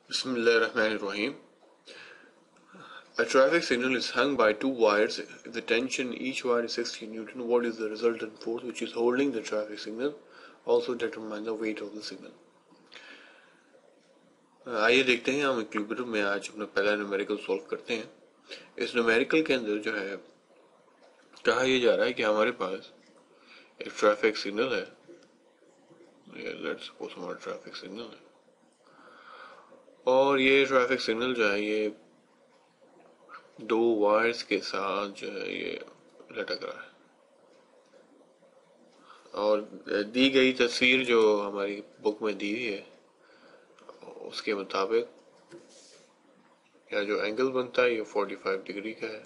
Bismillahirrahmanirrahim. A traffic signal is hung by two wires. If the tension each wire is 60 Newton, what is the resultant force which is holding the traffic signal? Also determine the weight of the signal. आइए देखते हैं हम equilibrium में आज अपना पहला numerical solve करते हैं। इस न्यूमेरिकल के अंदर जो है कहा यह जा रहा है कि हमारे पास एक ट्रैफिक सिग्नल है। लेट्स सपोज हमारा ट्रैफिक सिग्नल है और ये ट्रैफिक सिग्नल जो है ये दो वायर्स के साथ जो है ये लटक रहा है और दी गई तस्वीर जो हमारी बुक में दी हुई है उसके मुताबिक या जो एंगल बनता है ये 45 डिग्री का है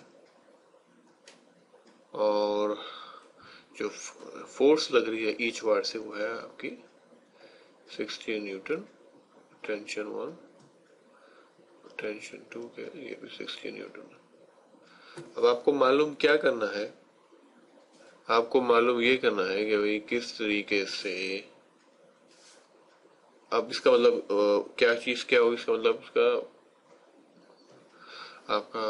और जो फोर्स लग रही है ईच वायर से वो है आपकी 60 न्यूटन। टेंशन 1 टेंशन 2 के ये भी 60 न्यूटन। अब आपको मालूम क्या करना है, आपको मालूम ये करना है कि भाई किस तरीके से अब इसका मतलब क्या चीज क्या होगी, इसका मतलब इसका आपका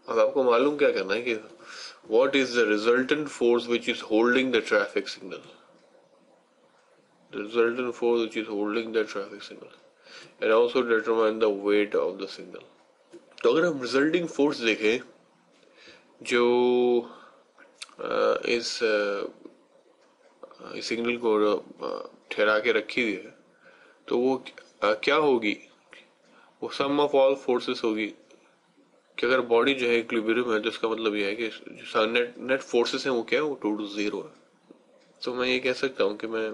अब आपको मालूम क्या करना है कि what is the resultant force which is holding the traffic signal, the resultant force which is holding the traffic signal and also determine the weight of the signal. तो अगर हम रिजल्टिंग फोर्स देखें जो इस सिग्नल को ठहरा के रखी हुई है तो वो क्या होगी, वो सम ऑफ ऑल फोर्सेस होगी कि अगर बॉडी जो है इक्विलिब्रियम है तो इसका मतलब ये है कि जो नेट फोर्सेस हैं वो क्या है, वो टोटल जीरो है। तो मैं ये कह सकता हूँ कि मैं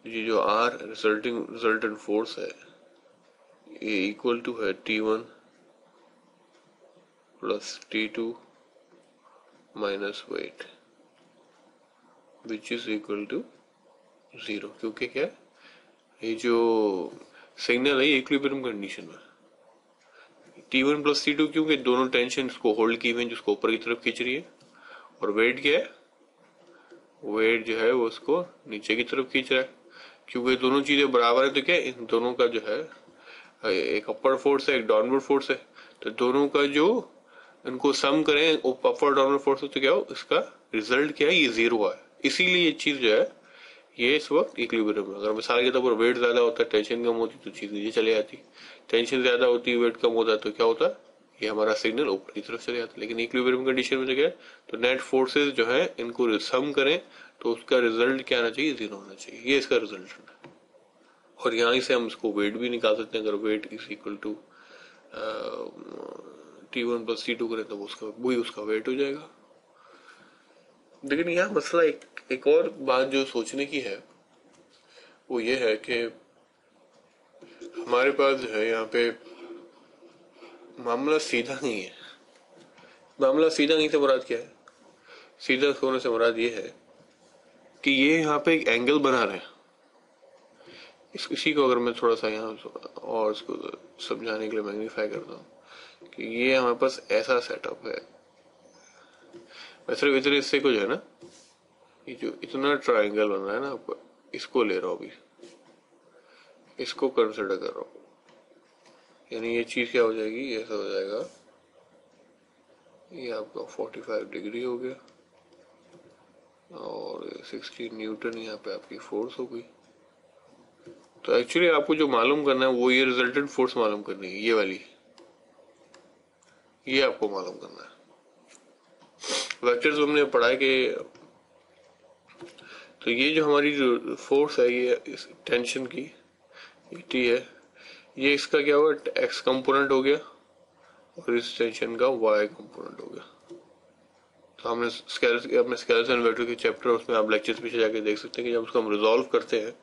ये जो आर रिजल्टेंट फोर्स है ये इक्वल टू है T1 plus T2 minus weight which is equal to zero, क्योंकि क्या ये जो सिग्नल है ये इक्विलिब्रियम कंडीशन में T1 प्लस T2 क्योंकि दोनों टेंशन को होल्ड की हुई है जिसको ऊपर की तरफ खींच रही है और वेट क्या है, वेट जो है वो उसको नीचे की तरफ खींच रहा है। क्योंकि दोनों चीजें बराबर है तो क्या इन दोनों का जो है एक अपर फोर्स है एक डाउनवर्ड फोर्स है, तो दोनों का जो इनको सम करें अपर डाउनवर्ड फोर्स तो क्या हो, इसका रिजल्ट क्या है, ये जीरो है। इसीलिए ये चीज जो है ये इस वक्त इक्विलिब्रियम है। अगर मिसाल के तौर पर वेट ज्यादा होता है टेंशन कम होती तो चीज नीचे चले जाती, टेंशन ज्यादा होती है वेट कम होता है तो क्या होता है, ये हमारा सिग्नल ऊपर की तरफ चले जाता है। लेकिन इक्विलिब्रियम कंडीशन में तो क्या है, तो नेट फोर्सेस जो है इनको सम करें तो उसका रिजल्ट क्या आना चाहिए, जीरो होना चाहिए। ये इसका रिजल्ट है और यहां से हम इसको वेट भी निकाल सकते हैं। अगर weight is equal to T1 plus T2 करें तो उसका वही उसका वेट हो जाएगा। लेकिन यहाँ मसला एक और बात जो सोचने की है वो ये है कि हमारे पास जो है यहाँ पे मामला सीधा नहीं है। मामला सीधा नहीं से मुराद क्या है, सीधा होने से मुराद ये है कि ये यहाँ पे एक एंगल बना रहे हैं। इसी को अगर मैं थोड़ा सा यहाँ और इसको समझाने के लिए मैग्नीफाई करता हूँ कि ये हमारे पास ऐसा सेटअप है, मैं सिर्फ इतने हिस्से को जो है ना, ये जो इतना ट्रायंगल बन रहा है ना आपको, इसको ले रहा हूँ अभी, इसको कंसिडर कर रहा हूँ। यानी ये चीज क्या हो जाएगी, ऐसा हो जाएगा, ये आपका 45 डिग्री हो गया और 60 न्यूटन यहाँ पे आपकी फोर्स हो गई। तो एक्चुअली आपको जो मालूम करना है वो ये रिजल्टेंट फोर्स मालूम करनी है, ये वाली, ये आपको मालूम करना है। वेक्टर्स हमने पढ़ा है कि तो ये जो हमारी जो फोर्स है ये इस टेंशन की T है, ये इसका क्या होगा, एक्स कंपोनेंट हो गया और इस टेंशन का वाई कंपोनेंट हो गया। तो हमने अपने स्केलर्स एंड वेक्टर के चैप्टर उसमें आप लेक्चर्स पीछे जाके देख सकते हैं कि जब उसको हम रिजॉल्व करते हैं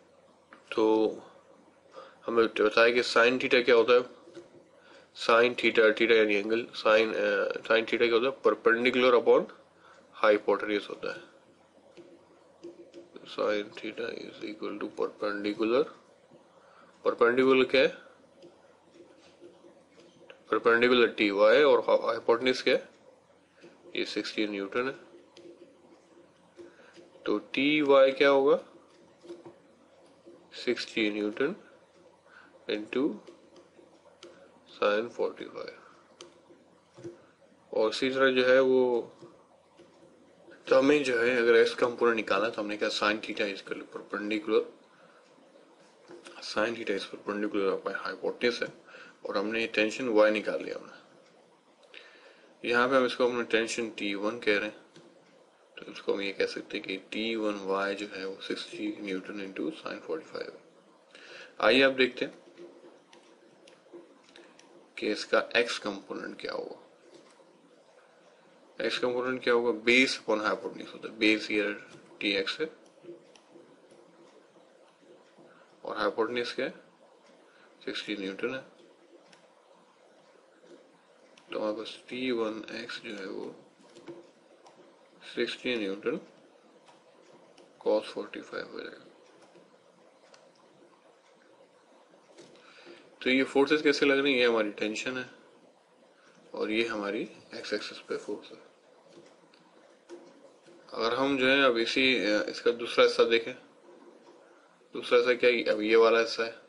तो हमें बताया कि साइन थीटा क्या होता है, साइन थीटा, थीटा यानी एंगल, साइन थीटा क्या होता है, परपेंडिकुलर अपॉन हाइपोटेन्यूज होता है। Sine theta is equal to perpendicular, perpendicular क्या है, परपेंडिकुलर टी वाई और हाइपोटेन्यूज क्या है, ये 60 न्यूटन है। तो टी वाई क्या होगा, 60 न्यूटन इंटू साइन 45। और इसी तरह जो है वो, तो हमें जो है अगर एक्स कंपोनेंट निकाला तो हमने कहा sign theta is perpendicular, sign theta is perpendicular hypotenuse है, और हमने टेंशन y निकाल लिया हमने। यहाँ पे हम इसको अपना टेंशन T1 कह रहे हैं, तो इसको हम ये कह सकते हैं कि T1y जो है वो 60 न्यूटन इंटू साइन 45 है। आइए आप देखते हैं कि इसका x कंपोनेंट क्या होगा। x कंपोनेंट क्या होगा, बेस अपॉन हाइपोटेनस होता है, बेस ईयर Tx है और हाइपोटेनस क्या है 60 न्यूटन है, तो हमारे पास T1x जो है वो 60 न्यूटन cos 45 हो जाएगा। तो ये फोर्सेस कैसे लग रही है, ये हमारी टेंशन है और ये हमारी एक्स एक्सिस पे फोर्स है। अगर हम जो है अब इसका दूसरा हिस्सा देखें, दूसरा हिस्सा क्या है, अब ये वाला हिस्सा है,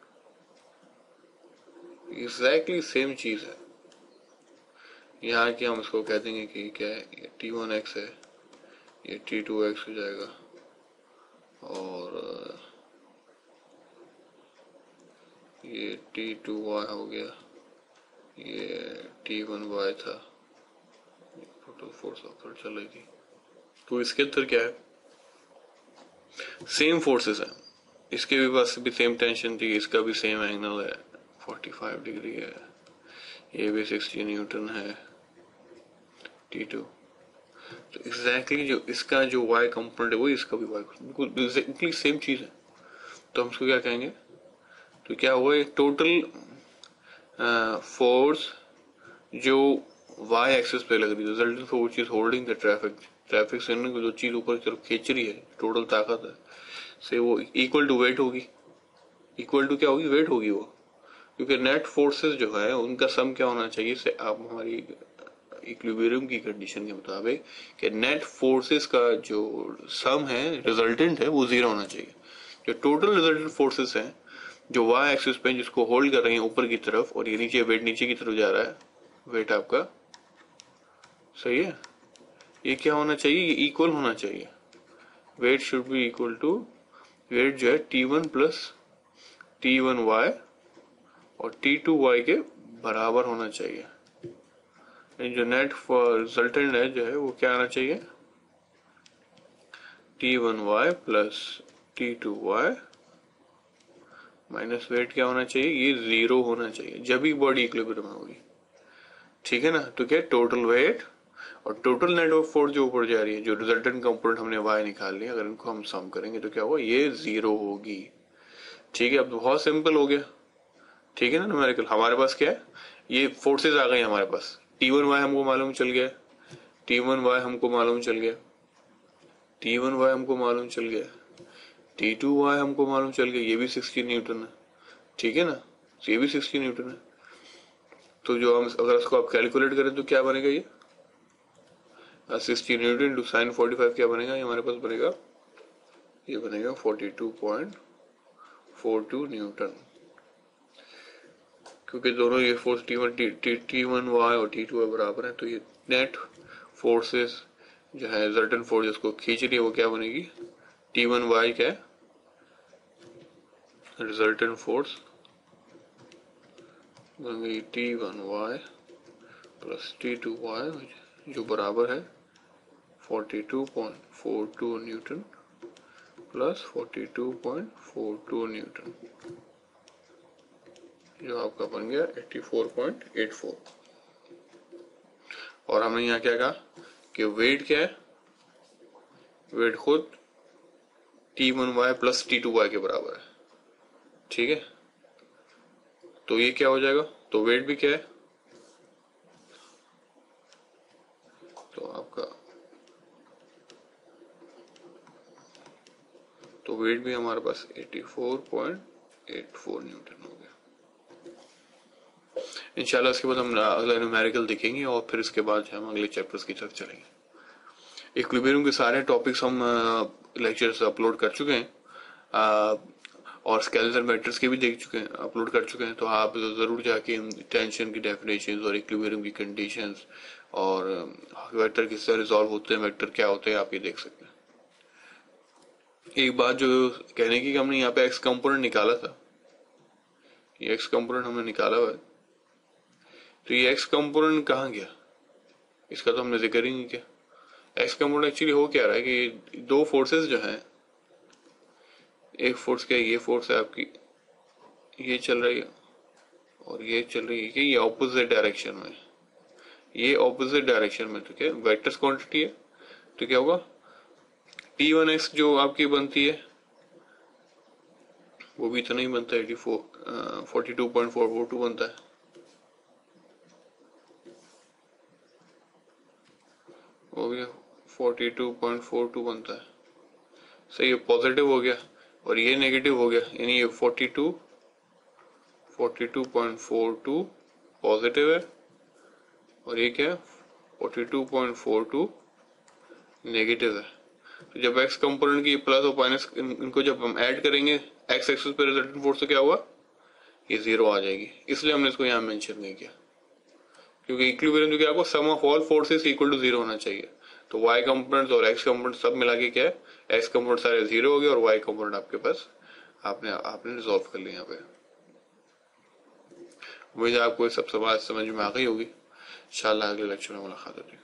एग्जैक्टली सेम चीज है। यहाँ की हम इसको कह देंगे कि क्या है, ये T1x है, ये T2x हो जाएगा, और ये T2y हो गया, ये T1y था, टोटल फोर्स ऑफ चलेगी। तो इसके अंदर क्या है, सेम फोर्सेस है, इसके भी पास भी सेम टेंशन थी, इसका भी सेम एंगल है 45 डिग्री है, ये भी 60 न्यूटन है T2। तो एग्जैक्टली जो इसका जो y कंपोनेंट है वो इसका भी y बिल्कुल एग्जैक्टली सेम चीज है। तो हम इसको क्या कहेंगे, तो क्या हुआ, एक टोटल फोर्स जो y एक्सिस पे लग रही है, resultant force is holding the traffic से जो चीज ऊपर की तरफ खींच रही है, टोटल ताकत है से वो इक्वल टू वेट होगी। इक्वल टू क्या होगी, वेट होगी वो, क्योंकि नेट फोर्सेस जो है उनका सम क्या होना चाहिए, से आप हमारी इक्विलिब्रियम की कंडीशन के मुताबिक कि नेट फोर्सेस का जो सम है, रिजल्टेंट है, वो जीरो होना चाहिए। जो टोटल रिजल्टेंट फोर्सेस हैं जो y एक्सिस पे जिसको होल्ड कर रही है ऊपर की तरफ, और ये नीचे वेट नीचे की तरफ जा रहा है, वेट आपका सही है, ये क्या होना चाहिए, ये इक्वल होना चाहिए। Weight should be equal to, weight जो है T1 प्लस T1y और T2y के बराबर होना चाहिए। जो नेट रिजल्टेंट है जो है वो क्या आना चाहिए, T1y plus T2y minus weight क्या होना चाहिए, ये जीरो होना चाहिए, जब भी बॉडी इक्विलिब्रियम में होगी। ठीक है ना, तो क्या टोटल वेट और टोटल नेट ऑफ फोर्स जो ऊपर जा रही है, जो रिजल्टेंट कंपोनेंट हमने y निकाल लिया, अगर इनको हम सम करेंगे तो क्या होगा, ये जीरो होगी। ठीक है, अब तो बहुत सिंपल हो गया। ठीक है ना, न्यूमेरिकल हमारे पास क्या है, ये फोर्सेस आ गई हमारे पास, T1y हमको मालूम चल गया, T1y हमको मालूम चल गया, T1y हमको मालूम चल गया, T2y हमको मालूम चल गया, ये भी 60 न्यूटन है। ठीक है ना, तो ये भी 60 न्यूटन है। तो जो हम अगर इसको आप कैलकुलेट करें तो क्या बनेगा, ये 60 न्यूटन टू साइन 45 क्या बनेगा, ये हमारे पास बनेगा, ये बनेगा 42.42 न्यूटन। क्योंकि दोनों ये फोर्स T1y और T2y बराबर है, तो ये नेट फोर्सेस जो है, रिजल्टेंट फोर्स जिसको खींच रही है वो क्या बनेगी, T1y क्या है, रिजल्टेंट फोर्स बनेगी T1y प्लस T2y जो बराबर है 42.42 न्यूटन प्लस 42.42 न्यूटन, जो आपका बन गया 84.84। और हमने यहाँ क्या कहा कि वेट क्या है, वेट खुद T1y प्लस T2y के बराबर है। ठीक है, तो ये क्या हो जाएगा, तो वेट भी क्या है, तो आपका तो वेट भी हमारे पास 84.84 न्यूटन हो गया। इंशाल्लाह इसके बाद हम अगला न्यूमेरिकल देखेंगे और फिर इसके बाद हम अगले चैप्टर्स की तरफ चलेंगे। इक्विलिब्रियम के सारे टॉपिक्स हम लेक्चर्स अपलोड कर चुके हैं। और स्केलेटल मैट्रिक्स के भी देख चुके हैं, अपलोड कर चुके हैं, तो आप जरूर जाके टेंशन की डेफिनेशन और इक्विलिब्रियम की कंडीशंस और वेक्टर किससे रिजॉल्व होते हैं, वेक्टर क्या होते हैं, आप ये देख सकते हैं। एक बात जो कहने की, हमने यहाँ पे एक्स कंपोनेंट निकाला था, ये एक्स कंपोनेंट हमने निकाला हुआ है, तो ये एक्स कंपोनेंट कहाँ गया, इसका तो हमने जिक्र ही नहीं किया। एक्स कंपोनेंट एक्चुअली हो क्या रहा है कि दो फोर्सेस जो हैं, एक फोर्स क्या है, ये फोर्स है आपकी, ये चल रही है और ये चल रही है कि ये ऑपोजिट डायरेक्शन में, ये ऑपोजिट डायरेक्शन में, तो क्या वेक्टर्स क्वांटिटी है, तो क्या होगा T1x जो आपकी बनती है वो भी इतना ही बनता है, 42.442 बनता है, वो भी 42.42 बनता है, सही है, पॉजिटिव हो गया और ये नेगेटिव हो गया, यानी ये 42.42 पॉजिटिव है और ये क्या है 42.42 नेगेटिव है। तो जब एक्स कंपोनेंट की प्लस और माइनस इनको जब हम ऐड करेंगे एक्स एक्सिस पे रिजल्टेंट फोर्स, तो क्या हुआ, ये 0 आ जाएगी, इसलिए हमने इसको यहाँ मेंशन नहीं किया, क्योंकि इक्विलिब्रियम जो क्या आपको sum of all forces equal to 0 होना चाहिए। तो वाई कंपोनेंट्स और एक्स कंपोनेंट सब मिला के क्या है, एक्स कंपोनेंट सारे 0 हो गए और वाई कंपोनेंट आपके पास आपने रिजॉल्व कर लिया। यहाँ पे उम्मीद है आपको सब सवाल समझ में आ गई होगी। इंशाल्लाह अगले लेक्चर में मुलाकात होगी।